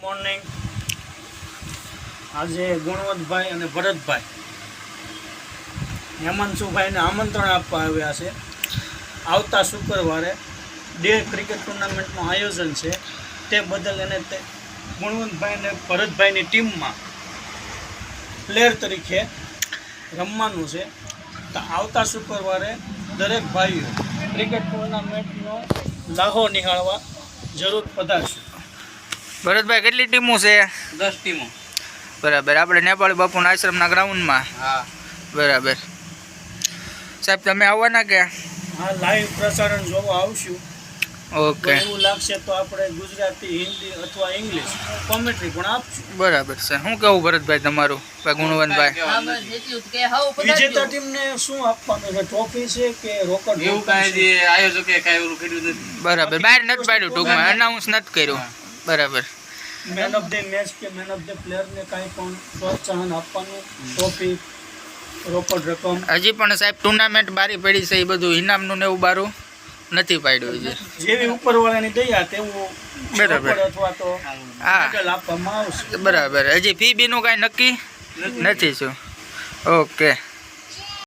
Morning. આજે ગુણવંતભાઈ અને ભરતભાઈ હેમાંશુભાઈને આમંત્રણ આપવા આવ્યા છે. આવતા શુક્રવારે ડે ક્રિકેટ ટુર્નામેન્ટનું આયોજન છે. તે બદલ એને તે ગુણવંતભાઈ અને ભરતભાઈની ટીમમાં પ્લેયર તરીકે રમવાનું છે. તો આવતા શુક્રવારે દરેક ભાઈઓ ક્રિકેટ ટુર્નામેન્ટનો લાહો નિહાળવા જરૂર પધારશે. ભરતભાઈ કેટલી ટીમો છે? 10 ટીમો. બરાબર. આપણે નેપાળી બાપુના આશ્રમના ગ્રાઉન્ડમાં. હા બરાબર. સાહેબ તમે આવવાના કે? હા, લાઈવ પ્રસારણ જોવા આવશું. ઓકે. એવું લાગશે તો આપણે ગુજરાતી, હિન્દી અથવા ઇંગ્લિશ કોમેન્ટ્રી પણ આપશું. બરાબર છે. શું કહું ભરતભાઈ તમારું? ગુણવંતભાઈ વિજેતા ટીમને શું આપવાનું છે? ટ્રોફી છે કે રોકડ? એવું કાંઈ આયોજકે કાંઈ એવું કર્યું નથી. બરાબર. બહાર નથી પાડ્યું, ટૂંકમાં અનાઉન્સ નથી કર્યું. બરાબર. મેન ઓફ ધ મેચ કે મેન ઓફ ધ પ્લેયરને કાંઈ પણ પ્રોત્સાહન આપવાનું, ટ્રોફી, રોકડ રકમ. હજી પણ સાહેબ ટુર્નામેન્ટ બારી પડી છે, એ બધું ઇનામનું ને એવું બારું નથી પાડ્યું છે. જેવી ઉપરવાળાની દયા તેવું બરાબર. રોકડ અથવા તો હા. મેડલ આપવામાં આવશે. બરાબર. હજી ફી બીનું કાંઈ નક્કી નથી શું? ઓકે.